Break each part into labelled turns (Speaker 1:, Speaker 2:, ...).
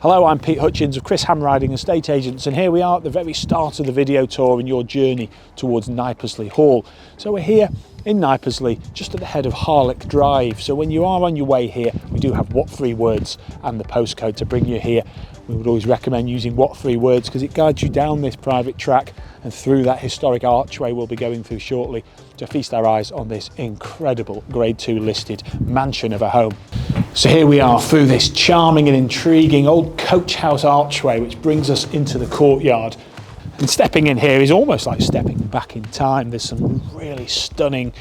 Speaker 1: Hello, I'm Pete Hutchins of Chris Ham Riding Estate Agents, and here we are at the very start of the video tour in your journey towards Knypersley Hall. So we're here in Knypersley, just at the head of Harlech Drive. So when you are on your way here, we do have what 3 words and the postcode to bring you here. We would always recommend using what 3 words because it guides you down this private track and through that historic archway we'll be going through shortly to feast our eyes on this incredible Grade 2 listed mansion of a home. So here we are through this charming and intriguing old coach house archway which brings us into the courtyard. And stepping in here is almost like stepping back in time. There's some really stunning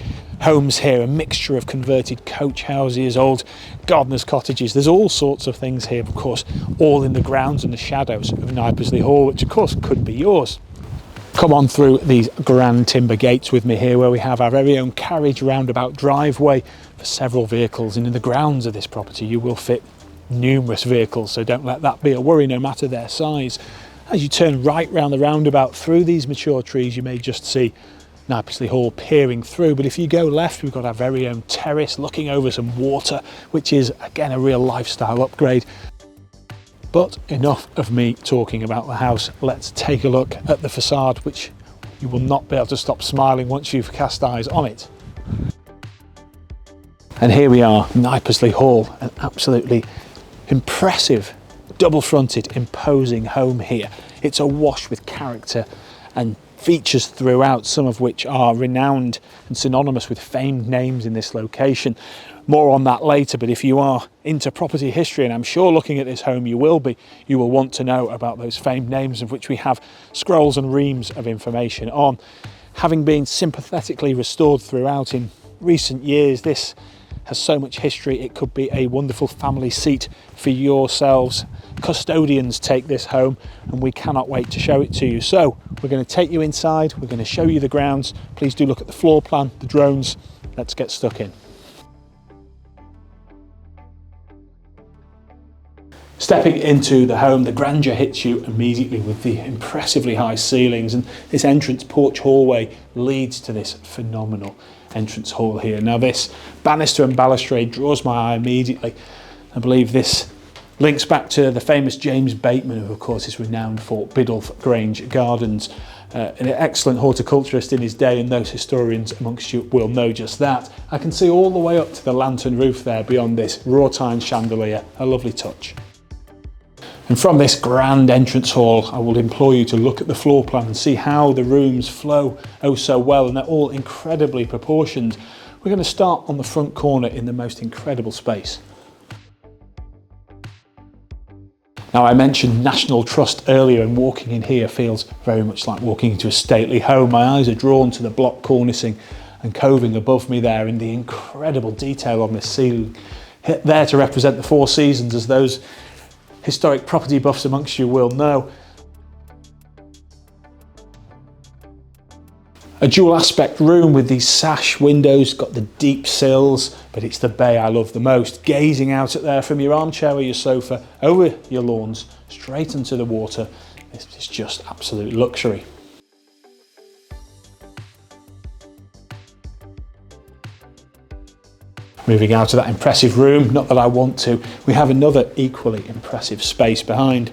Speaker 1: homes here, a mixture of converted coach houses, old gardeners' cottages. There's all sorts of things here, of course, all in the grounds and the shadows of Knypersley Hall, which of course could be yours. Come on through these grand timber gates with me here where we have our very own carriage roundabout driveway for several vehicles, and in the grounds of this property you will fit numerous vehicles, so don't let that be a worry no matter their size. As you turn right round the roundabout through these mature trees you may just see Knypersley Hall peering through, but if you go left we've got our very own terrace looking over some water, which is again a real lifestyle upgrade. But enough of me talking about the house, let's take a look at the facade, which you will not be able to stop smiling once you've cast eyes on it. And here we are, Knypersley Hall, an absolutely impressive double-fronted, imposing home here. It's awash with character and features throughout, some of which are renowned and synonymous with famed names in this location. More on that later, but if you are into property history, and I'm sure looking at this home you will be, you will want to know about those famed names of which we have scrolls and reams of information on. Having been sympathetically restored throughout in recent years, this has so much history it could be a wonderful family seat for yourselves. Custodians take this home and we cannot wait to show it to you. So we're going to take you inside, we're going to show you the grounds. Please do look at the floor plan, the drones. Let's get stuck in. Stepping into the home, the grandeur hits you immediately with the impressively high ceilings, and this entrance porch hallway leads to this phenomenal entrance hall here. Now this banister and balustrade draws my eye immediately. I believe this links back to the famous James Bateman, who of course is renowned for Biddulph Grange Gardens, an excellent horticulturist in his day, and those historians amongst you will know just that. I can see all the way up to the lantern roof there beyond this wrought iron chandelier, a lovely touch. And from this grand entrance hall, I will implore you to look at the floor plan and see how the rooms flow oh so well, and they're all incredibly proportioned. We're going to start on the front corner in the most incredible space. Now I mentioned National Trust earlier, and walking in here feels very much like walking into a stately home. My eyes are drawn to the block cornicing and coving above me there, and the incredible detail on this ceiling, there to represent the 4 seasons, as those historic property buffs amongst you will know. A dual aspect room with these sash windows, got the deep sills, but it's the bay I love the most. Gazing out at there from your armchair or your sofa, over your lawns, straight into the water. It's just absolute luxury. Moving out of that impressive room, not that I want to, we have another equally impressive space behind.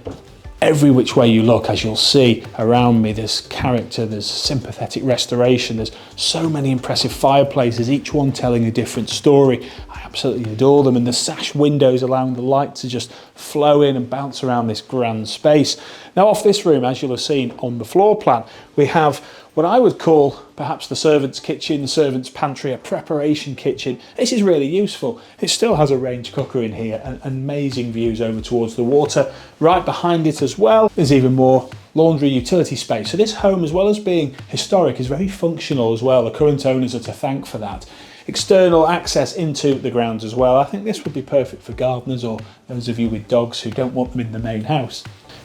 Speaker 1: Every which way you look, as you'll see around me, there's character, there's sympathetic restoration, there's so many impressive fireplaces, each one telling a different story. I absolutely adore them, and the sash windows allowing the light to just flow in and bounce around this grand space. Now off this room, as you'll have seen on the floor plan, we have what I would call perhaps the servant's kitchen, the servant's pantry, a preparation kitchen. This is really useful. It still has a range cooker in here and amazing views over towards the water. Right behind it as well, there's even more laundry utility space. So this home, as well as being historic, is very functional as well. The current owners are to thank for that. External access into the grounds as well. I think this would be perfect for gardeners or those of you with dogs who don't want them in the main house.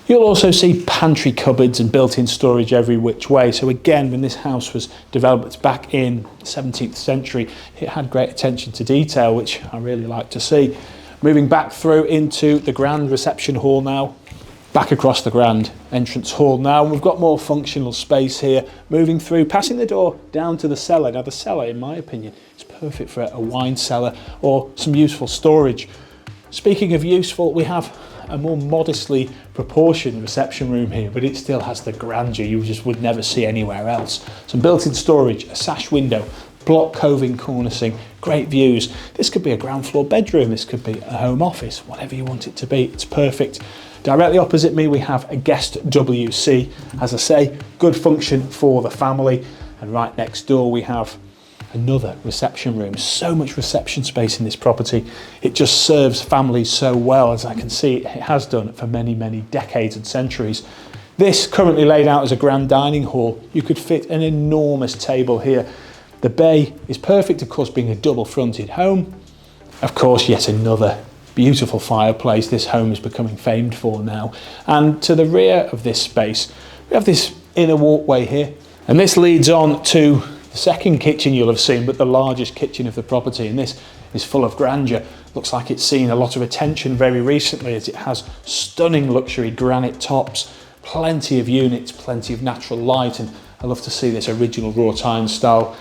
Speaker 1: You'll also see pantry cupboards and built-in storage every which way. So again, when this house was developed back in the 17th century, it had great attention to detail, which I really like to see. Moving back through into the grand reception hall now. Back across the grand entrance hall now. We've got more functional space here. Moving through, passing the door down to the cellar. Now the cellar, in my opinion, is perfect for a wine cellar or some useful storage. Speaking of useful, we have a more modestly proportioned reception room here, but it still has the grandeur you just would never see anywhere else. Some built-in storage, a sash window, block coving cornicing, great views. This could be a ground floor bedroom, this could be a home office, whatever you want it to be, it's perfect. Directly opposite me we have a guest WC, as I say, good function for the family, and right next door we have another reception room. So much reception space in this property. It just serves families so well, as I can see it has done for many, many decades and centuries. This currently laid out as a grand dining hall. You could fit an enormous table here. The bay is perfect, of course, being a double fronted home. Of course, yet another beautiful fireplace this home is becoming famed for now. And to the rear of this space, we have this inner walkway here. And this leads on to the second kitchen you'll have seen, but the largest kitchen of the property, and this is full of grandeur. Looks like it's seen a lot of attention very recently, as it has stunning luxury granite tops, plenty of units, plenty of natural light, and I love to see this original wrought iron style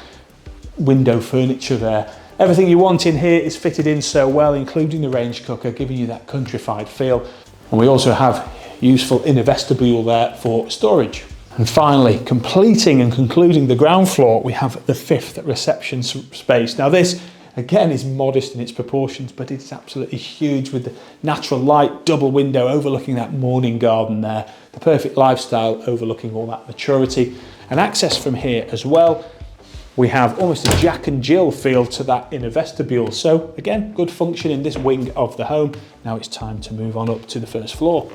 Speaker 1: window furniture there. Everything you want in here is fitted in so well, including the range cooker, giving you that countrified feel. And we also have useful inner vestibule there for storage. And finally, completing and concluding the ground floor, we have the fifth reception space. Now this, again, is modest in its proportions, but it's absolutely huge with the natural light, double window overlooking that morning garden there, the perfect lifestyle overlooking all that maturity, and access from here as well. We have almost a Jack and Jill feel to that inner vestibule. So again, good function in this wing of the home. Now it's time to move on up to the first floor.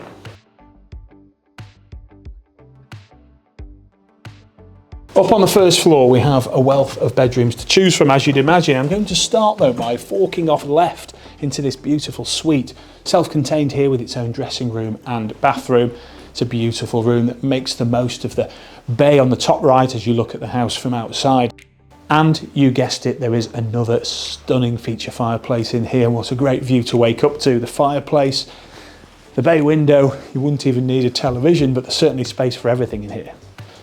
Speaker 1: Up on the first floor, we have a wealth of bedrooms to choose from, as you'd imagine. I'm going to start though by forking off left into this beautiful suite, self-contained here with its own dressing room and bathroom. It's a beautiful room that makes the most of the bay on the top right as you look at the house from outside. And you guessed it, there is another stunning feature fireplace in here. What a great view to wake up to. The fireplace, the bay window, you wouldn't even need a television, but there's certainly space for everything in here.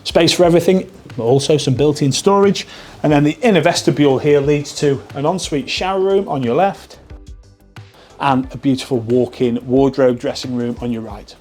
Speaker 1: Space for everything, but also some built-in storage. And then the inner vestibule here leads to an ensuite shower room on your left and a beautiful walk-in wardrobe dressing room on your right.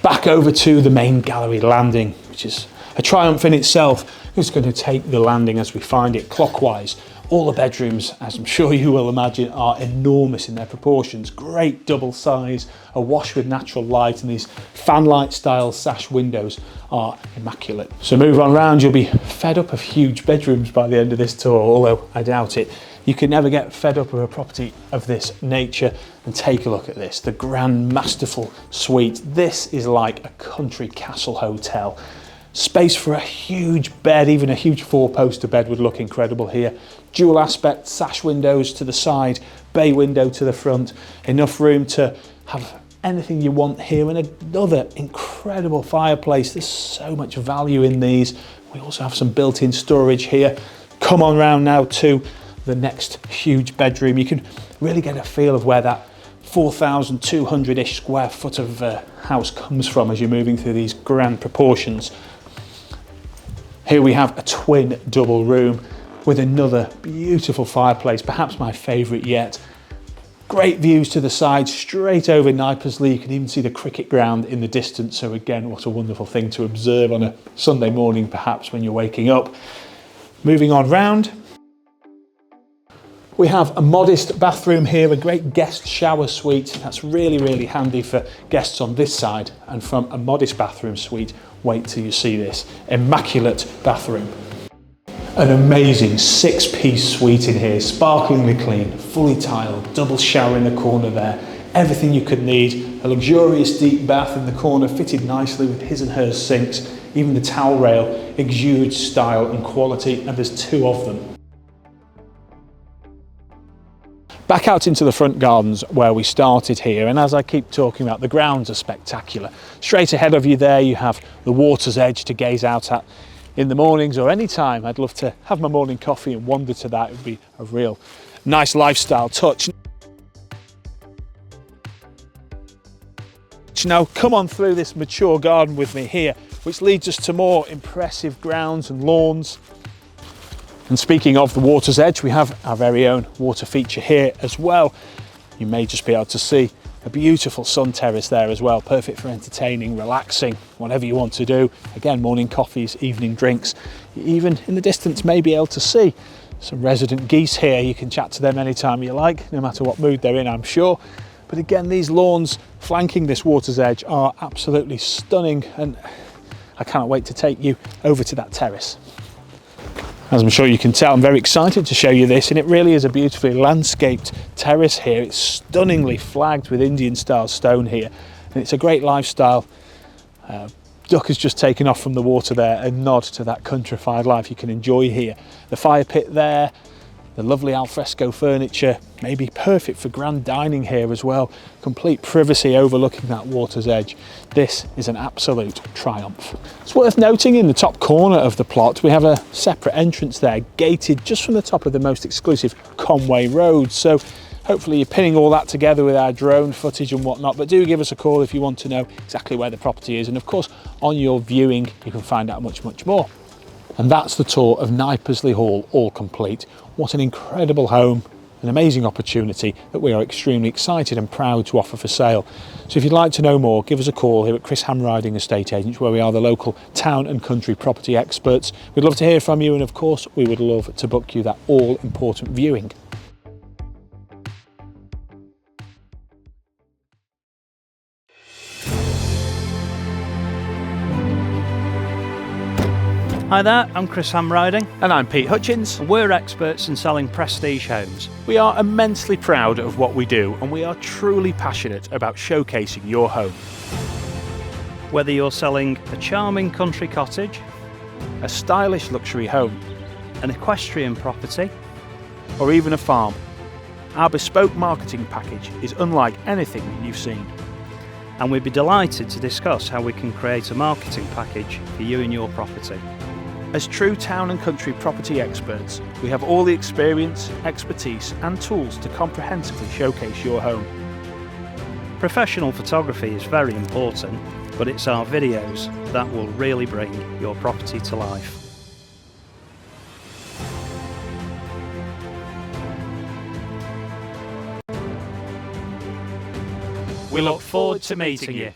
Speaker 1: Back over to the main gallery landing, which is a triumph in itself. It's going to take the landing as we find it clockwise. All the bedrooms, as I'm sure you will imagine, are enormous in their proportions. Great double size, awash with natural light, and these fanlight style sash windows are immaculate. So move on round, you'll be fed up of huge bedrooms by the end of this tour, although I doubt it. You can never get fed up of a property of this nature. And take a look at this, the grand masterful suite. This is like a country castle hotel. Space for a huge bed, even a huge four-poster bed would look incredible here. Dual aspect, sash windows to the side, bay window to the front. Enough room to have anything you want here, and another incredible fireplace. There's so much value in these. We also have some built-in storage here. Come on round now to the next huge bedroom. You can really get a feel of where that 4,200-ish square foot of house comes from as you're moving through these grand proportions. Here we have a twin double room with another beautiful fireplace, perhaps my favourite yet. Great views to the side, straight over Knypersley. You can even see the cricket ground in the distance. So again, what a wonderful thing to observe on a Sunday morning, perhaps when you're waking up. Moving on round. We have a modest bathroom here, a great guest shower suite. That's really, really handy for guests on this side. And from a modest bathroom suite, wait till you see this. Immaculate bathroom. An amazing 6-piece suite in here, sparklingly clean, fully tiled, double shower in the corner there. Everything you could need. A luxurious deep bath in the corner, fitted nicely with his and hers sinks. Even the towel rail exudes style and quality, and there's 2 of them. Back out into the front gardens where we started here, and as I keep talking about, the grounds are spectacular. Straight ahead of you there you have the water's edge to gaze out at in the mornings or any time. I'd love to have my morning coffee and wander to that. It would be a real nice lifestyle touch. Now come on through this mature garden with me here, which leads us to more impressive grounds and lawns. And speaking of the water's edge, we have our very own water feature here as well. You may just be able to see A beautiful sun terrace there as well, perfect for entertaining, relaxing, whatever you want to do. Again, morning coffees, evening drinks. You even in the distance may be able to see some resident geese here. You can chat to them anytime you like, no matter what mood they're in, I'm sure. But again, these lawns flanking this water's edge are absolutely stunning, and I cannot wait to take you over to that terrace. As I'm sure you can tell, I'm very excited to show you this, and it really is a beautifully landscaped terrace here. It's stunningly flagged with Indian style stone here, and it's a great lifestyle. Duck has just taken off from the water there, a nod to that countrified life you can enjoy here. The fire pit there, the lovely alfresco furniture, maybe perfect for grand dining here as well. Complete privacy overlooking that water's edge. This is an absolute triumph. It's worth noting in the top corner of the plot, we have a separate entrance there, gated just from the top of the most exclusive Conway Road. So hopefully you're pinning all that together with our drone footage and whatnot, but do give us a call if you want to know exactly where the property is. And of course, on your viewing, you can find out much, much more. And that's the tour of Knypersley Hall, all complete. What an incredible home, an amazing opportunity that we are extremely excited and proud to offer for sale. So if you'd like to know more, give us a call here at Chris Hamriding Estate Agents, where we are the local town and country property experts. We'd love to hear from you, and of course, we would love to book you that all-important viewing.
Speaker 2: Hi there, I'm Chris Hamriding.
Speaker 1: And I'm Pete Hutchins.
Speaker 2: We're experts in selling prestige homes.
Speaker 1: We are immensely proud of what we do, and we are truly passionate about showcasing your home.
Speaker 2: Whether you're selling a charming country cottage,
Speaker 1: A stylish luxury home,
Speaker 2: an equestrian property,
Speaker 1: or even a farm, our bespoke marketing package is unlike anything you've seen.
Speaker 2: and we'd be delighted to discuss how we can create a marketing package for you and your property.
Speaker 1: As true town and country property experts, we have all the experience, expertise and tools to comprehensively showcase your home.
Speaker 2: Professional photography is very important, but it's our videos that will really bring your property to life.
Speaker 1: We look forward to meeting you.